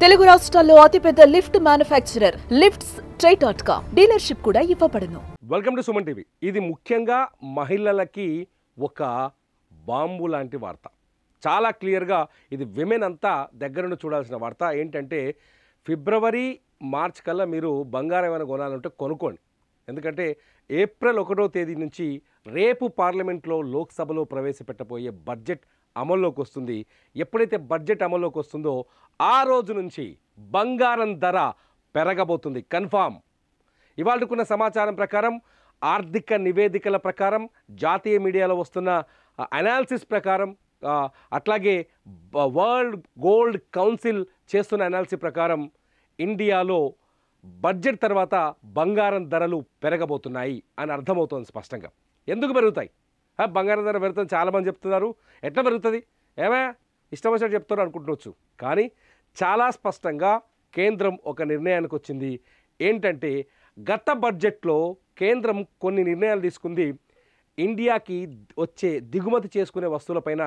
తెలుగు రాష్ట్రాల్లో అతిపెద్ద lift manufacturer lifts ట్రై.com dealership కూడా ఇవ్వబడును. Welcome to Suman TV. ఇది ముఖ్యంగా మహిళలకి ఒక బాంబు లాంటి వార్త. చాలా క్లియర్గా ఇది విమెన్ అంతా దగ్గరుండి చూడాల్సిన వార్త. ఏంటంటే ఫిబ్రవరి మార్చ్ కల్లా మీరు బంగారం ఏమైనా కొనాలంటే కొనుక్కోండి. ఎందుకంటే ఏప్రిల్ 1వ తేదీ నుంచి రేపు పార్లమెంట్లో లోక్సభలో ప్రవేశపెట్టబోయే బడ్జెట్ అమల్లోకి వస్తుంది. ఎప్పుడైతే బడ్జెట్ అమల్లోకి వస్తుందో ఆ రోజు నుంచి బంగారం ధర పెరగబోతుంది కన్ఫామ్. ఇవాళకున్న సమాచారం ప్రకారం, ఆర్థిక నివేదికల ప్రకారం, జాతీయ మీడియాలో వస్తున్న అనాలిసిస్ ప్రకారం, అట్లాగే వరల్డ్ గోల్డ్ కౌన్సిల్ చేస్తున్న అనాలిసిస్ ప్రకారం ఇండియాలో బడ్జెట్ తర్వాత బంగారం ధరలు పెరగబోతున్నాయి అని అర్థమవుతుంది స్పష్టంగా. ఎందుకు పెరుగుతాయి? బంగారం ధర పెరుగుతుంది చాలామంది చెప్తున్నారు. ఎట్లా పెరుగుతుంది? ఏమైనా ఇష్టం వచ్చినట్టు చెప్తారు అనుకుంటువచ్చు. కానీ చాలా స్పష్టంగా కేంద్రం ఒక నిర్ణయానికి వచ్చింది. ఏంటంటే గత బడ్జెట్లో కేంద్రం కొన్ని నిర్ణయాలు తీసుకుంది. ఇండియాకి వచ్చే దిగుమతి చేసుకునే వస్తువులపైన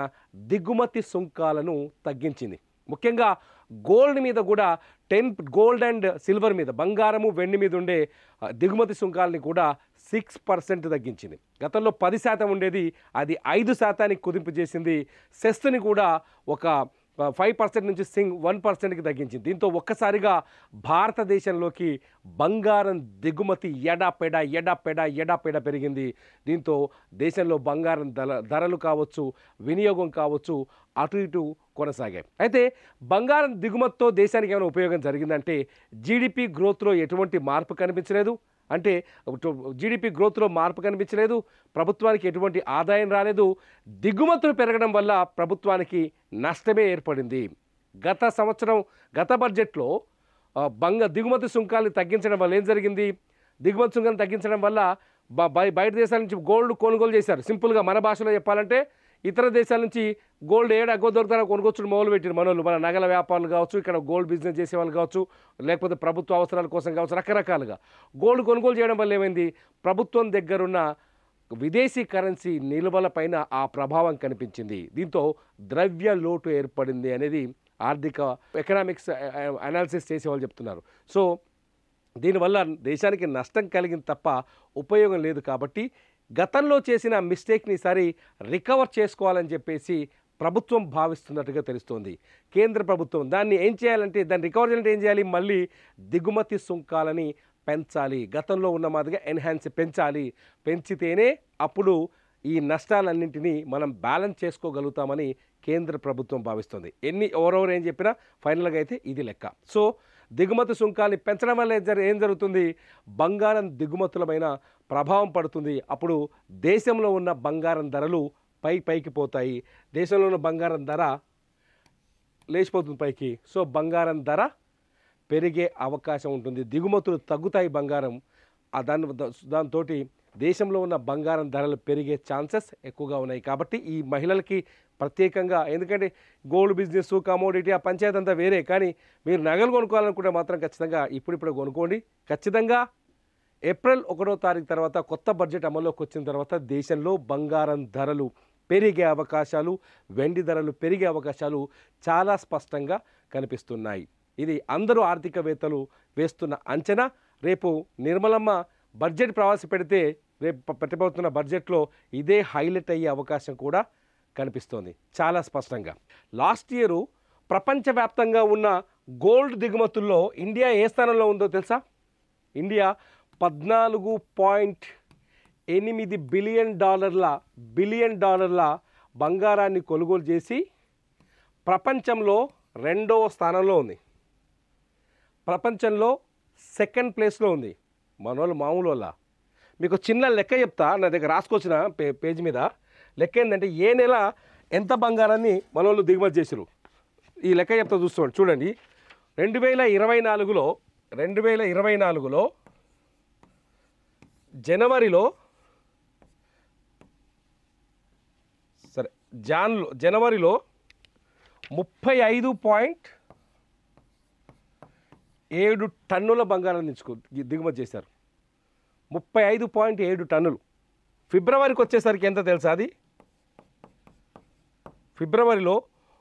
దిగుమతి సుంకాలను తగ్గించింది. ముఖ్యంగా గోల్డ్ మీద కూడా గోల్డ్ అండ్ సిల్వర్ మీద, బంగారము వెండి మీద ఉండే దిగుమతి సుంకాలని కూడా 6% తగ్గించింది. గతంలో 10% ఉండేది, అది 5% కుదింపు చేసింది. సెస్ని కూడా ఒక 5% నుంచి 1%కి తగ్గించింది. దీంతో ఒక్కసారిగా భారతదేశంలోకి బంగారం దిగుమతి ఎడాపెడా పెరిగింది. దీంతో దేశంలో బంగారం ధరలు కావచ్చు, వినియోగం కావచ్చు, అటు ఇటు కొనసాగాయి. అయితే బంగారం దిగుమతితో దేశానికి ఏమైనా ఉపయోగం జరిగిందంటే జీడిపి గ్రోత్లో ఎటువంటి మార్పు కనిపించలేదు. అంటే జీడిపి గ్రోత్లో మార్పు కనిపించలేదు, ప్రభుత్వానికి ఎటువంటి ఆదాయం రాలేదు. దిగుమతులు పెరగడం వల్ల ప్రభుత్వానికి నష్టమే ఏర్పడింది. గత బడ్జెట్లో దిగుమతి సుంకాలను తగ్గించడం వల్ల ఏం జరిగింది? దిగుమతి సుంకాలను తగ్గించడం వల్ల బయట దేశాల నుంచి గోల్డ్ కొనుగోలు చేశారు. సింపుల్గా మన భాషలో చెప్పాలంటే ఇతర దేశాల నుంచి గోల్డ్ ఎక్కువ దొరుకుతారో కొనుగోలు మొదలు పెట్టారు మనోళ్ళు. మన నగల వ్యాపారులు కావచ్చు, ఇక్కడ గోల్డ్ బిజినెస్ చేసేవాళ్ళు కావచ్చు, లేకపోతే ప్రభుత్వ అవసరాల కోసం కావచ్చు, రకరకాలుగా గోల్డ్ కొనుగోలు చేయడం వల్ల ఏమైంది? ప్రభుత్వం దగ్గరున్న విదేశీ కరెన్సీ నిల్వలపైన ఆ ప్రభావం కనిపించింది. దీంతో ద్రవ్య లోటు ఏర్పడింది అనేది ఆర్థిక ఎకనామిక్స్ అనాలిసిస్ చేసేవాళ్ళు చెప్తున్నారు. సో దీనివల్ల దేశానికి నష్టం కలిగింది తప్ప ఉపయోగం లేదు. కాబట్టి గతంలో చేసిన మిస్టేక్ని ఈసారి రికవర్ చేసుకోవాలని చెప్పేసి ప్రభుత్వం భావిస్తున్నట్టుగా తెలుస్తోంది. కేంద్ర ప్రభుత్వం దాన్ని ఏం చేయాలంటే, దాన్ని రికవర్ చేయాలంటే ఏం చేయాలి? మళ్ళీ దిగుమతి సుంకాలని పెంచాలి. గతంలో ఉన్న మాదిరిగా పెంచాలి. పెంచితేనే అప్పుడు ఈ నష్టాలన్నింటినీ మనం బ్యాలెన్స్ చేసుకోగలుగుతామని కేంద్ర ప్రభుత్వం భావిస్తుంది. ఎవరెవరు ఏం చెప్పినా ఫైనల్గా అయితే ఇది లెక్క. సో దిగుమతి సుంకాన్ని పెంచడం వల్ల ఏం జరుగుతుంది? బంగారం దిగుమతులమైన ప్రభావం పడుతుంది. అప్పుడు దేశంలో ఉన్న బంగారం ధరలు పైకి పోతాయి. దేశంలో ఉన్న బంగారం ధర లేచిపోతుంది పైకి. సో బంగారం ధర పెరిగే అవకాశం ఉంటుంది. దిగుమతులు తగ్గుతాయి బంగారం. దాంతో దేశంలో ఉన్న బంగారం ధరలు పెరిగే ఛాన్సెస్ ఎక్కువగా ఉన్నాయి. కాబట్టి ఈ మహిళలకి ప్రత్యేకంగా, ఎందుకంటే గోల్డ్ బిజినెస్, కమోడిటీ, ఆ పంచాయతీ అంతా వేరే. కానీ మీరు నగలు కొనుక్కోవాలనుకుంటే మాత్రం ఖచ్చితంగా ఇప్పుడు కొనుక్కోండి. ఖచ్చితంగా ఏప్రిల్ 1వ తారీఖు తర్వాత కొత్త బడ్జెట్ అమల్లోకి వచ్చిన తర్వాత దేశంలో బంగారం ధరలు పెరిగే అవకాశాలు, వెండి ధరలు పెరిగే అవకాశాలు చాలా స్పష్టంగా కనిపిస్తున్నాయి. ఇది అందరూ ఆర్థికవేత్తలు వేస్తున్న అంచనా. రేపు నిర్మలమ్మ బడ్జెట్ ప్రవేశపెడితే రేపు పెట్టబోతున్న బడ్జెట్లో ఇదే హైలైట్ అయ్యే అవకాశం కూడా కనిపిస్తోంది చాలా స్పష్టంగా. లాస్ట్ ఇయర్ ప్రపంచవ్యాప్తంగా ఉన్న గోల్డ్ దిగుమతుల్లో ఇండియా ఏ స్థానంలో ఉందో తెలుసా? ఇండియా $14.8 బిలియన్ డాలర్ల బంగారాన్ని కొనుగోలు చేసి ప్రపంచంలో 2వ స్థానంలో ఉంది. ప్రపంచంలో 2nd ప్లేస్లో ఉంది. మనోళ్ళు మామూలు వల్ల మీకు చిన్న లెక్క చెప్తా, నా దగ్గర రాసుకొచ్చిన పేజీ మీద లెక్క ఏంటంటే ఏ నెల ఎంత బంగారాన్ని మనోళ్ళు దిగుమతి చేశారు ఈ లెక్క చెప్తా చూడండి. 2024లో జనవరిలో జనవరిలో 35.7 టన్నుల బంగారాన్ని దిగుమతి చేశారు. 35.7 టన్నులు. ఫిబ్రవరికి వచ్చేసరికి ఎంత తెలుసా? అది ఫిబ్రవరిలో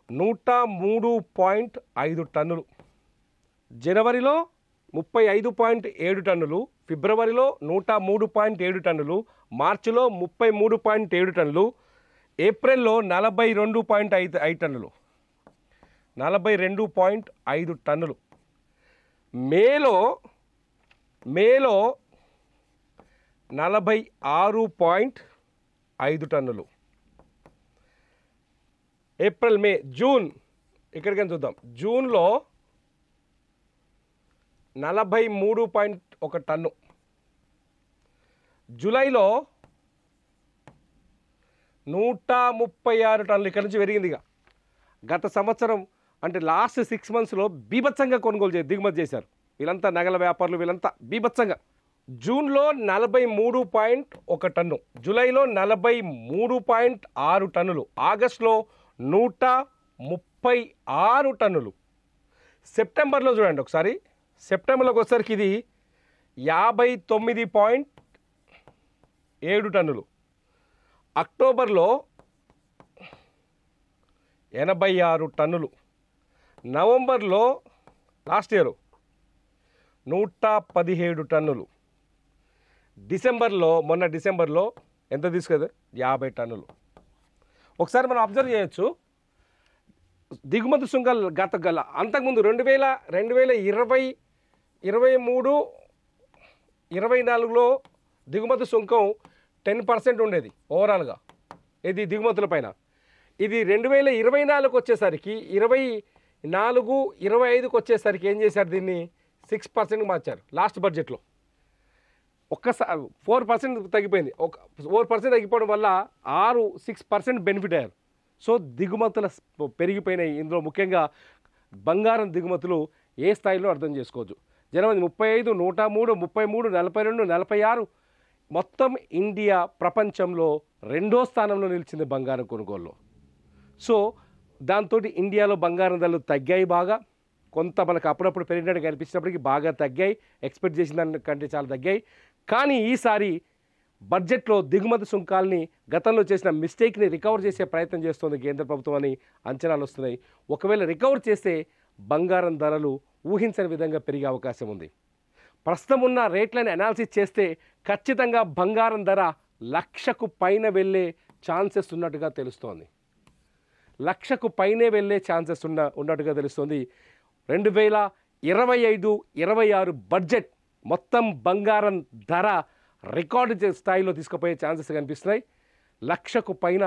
103.5 టన్నులు. జనవరిలో 35.7 టన్నులు, ఫిబ్రవరిలో 103.7 టన్నులు, మార్చిలో 33.7 టన్నులు, ఏప్రిల్లో 42.5 టన్నులు, 42.5 టన్నులు, మేలో 46.5 టన్నులు, ఏప్రిల్, మే, జూన్ ఇక్కడికైనా చూద్దాం. జూన్లో 43.1 టన్ను, జూలైలో 136 టన్నులు. ఇక్కడ నుంచి పెరిగింది. ఇక గత సంవత్సరం అంటే లాస్ట్ 6 మంత్స్లో బీభత్సంగా కొనుగోలు దిగుమతి చేశారు వీళ్ళంతా, నగల వ్యాపారులు వీళ్ళంతా బీభత్సంగా. జూన్లో 43.1 టన్ను, జూలైలో 43.6 టన్నులు, ఆగస్టులో 136 టన్నులు. సెప్టెంబర్లో చూడండి ఒకసారి, సెప్టెంబర్లోకి వచ్చేసరికి ఇది 59.7 టన్నులు, అక్టోబర్లో 86 టన్నులు, నవంబర్లో లాస్ట్ ఇయర్ 117 టన్నులు, డిసెంబర్లో మొన్న డిసెంబర్లో ఎంత తీసుకుంది 50 టన్నులు. ఒకసారి మనం అబ్జర్వ్ చేయొచ్చు దిగుమతి సుంకాలు అంతకుముందు 2020, 2023, 24లో దిగుమతి సుంకం 10% ఉండేది ఓవరాల్గా ఇది దిగుమతుల పైన. ఇది 2024కి వచ్చేసరికి 24, 25కి వచ్చేసరికి ఏం చేశారు, దీన్ని 6% మార్చారు. లాస్ట్ బడ్జెట్లో ఒక్కసారి 4% తగ్గిపోయింది. 4% తగ్గిపోవడం వల్ల 6% బెనిఫిట్ అయ్యారు. సో దిగుమతుల పెరిగిపోయినాయి. ఇందులో ముఖ్యంగా బంగారం దిగుమతులు ఏ స్థాయిలో అర్థం చేసుకోవచ్చు. జనవరి 35, 103, 33, 42, 46 మొత్తం ఇండియా ప్రపంచంలో 2వ స్థానంలో నిలిచింది బంగారం కొనుగోలులో. సో దాంతో ఇండియాలో బంగారం ధరలు తగ్గాయి బాగా. కొంత మనకు అప్పుడప్పుడు పెరిగినట్టు కనిపించినప్పటికీ బాగా తగ్గాయి, ఎక్స్పెక్ట్ చేసిన దానికంటే చాలా తగ్గాయి. కానీ ఈసారి బడ్జెట్లో దిగుమతి సుంకాల్ని గతంలో చేసిన మిస్టేక్ని రికవర్ చేసే ప్రయత్నం చేస్తుంది కేంద్ర ప్రభుత్వం అని అంచనాలు వస్తున్నాయి. ఒకవేళ రికవర్ చేస్తే బంగారం ధరలు ఊహించని విధంగా పెరిగే అవకాశం ఉంది. ప్రస్తుతం ఉన్న రేట్లను అనాలిసిస్ చేస్తే ఖచ్చితంగా బంగారం ధర 1,00,000కు పైన వెళ్ళే ఛాన్సెస్ ఉన్నట్టుగా తెలుస్తోంది. 1,00,000కు పైనే వెళ్ళే ఛాన్సెస్ ఉన్నట్టుగా తెలుస్తుంది. 2025, 26 బడ్జెట్ మొత్తం బంగారం ధర రికార్డు స్థాయిలో తీసుకుపోయే ఛాన్సెస్ కనిపిస్తున్నాయి. 1,00,000కు పైన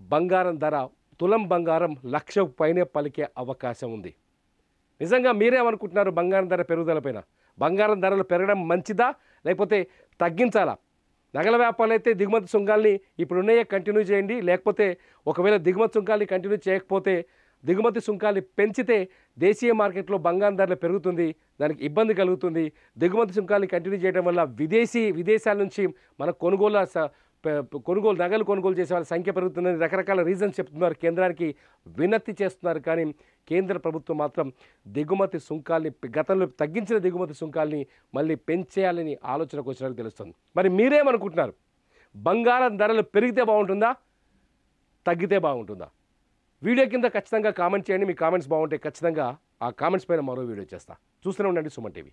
బంగారం ధర, తులం బంగారం 1,00,000కు పైనే పలికే అవకాశం ఉంది. నిజంగా మీరేమనుకుంటున్నారు బంగారం ధర పెరుగుదల పైన? బంగారం ధరలు పెరగడం మంచిదా లేకపోతే తగ్గించాలా? నగల వ్యాపారులు అయితే దిగుమతి సుంకాల్ని ఇప్పుడున్నాయే కంటిన్యూ చేయండి, లేకపోతే ఒకవేళ దిగుమతి సుంకాల్ని కంటిన్యూ చేయకపోతే దిగుమతి సుంకాల్ని పెంచితే దేశీయ మార్కెట్లో బంగారం ధరలు పెరుగుతుంది, దానికి ఇబ్బంది కలుగుతుంది. దిగుమతి సుంకాల్ని కంటిన్యూ చేయడం వల్ల విదేశాల నుంచి మన నగలు కొనుగోలు చేసే వాళ్ళ సంఖ్య పెరుగుతుందని రకరకాల రీజన్స్ చెప్తున్నారు, కేంద్రానికి వినతి చేస్తున్నారు. కానీ కేంద్ర ప్రభుత్వం మాత్రం దిగుమతి సుంకాల్ని, గతంలో తగ్గించిన దిగుమతి సుంకాల్ని మళ్ళీ పెంచేయాలని ఆలోచనకు వచ్చినట్టు తెలుస్తుంది. మరి మీరేమనుకుంటున్నారు? బంగారం ధరలు పెరిగితే బాగుంటుందా, తగ్గితే బాగుంటుందా? వీడియో కింద ఖచ్చితంగా కామెంట్ చేయండి. మీ కామెంట్స్ బాగుంటే ఖచ్చితంగా ఆ కామెంట్స్ పైన మరో వీడియో చేస్తా. చూస్తూనే ఉండండి సుమన్ టీవీ.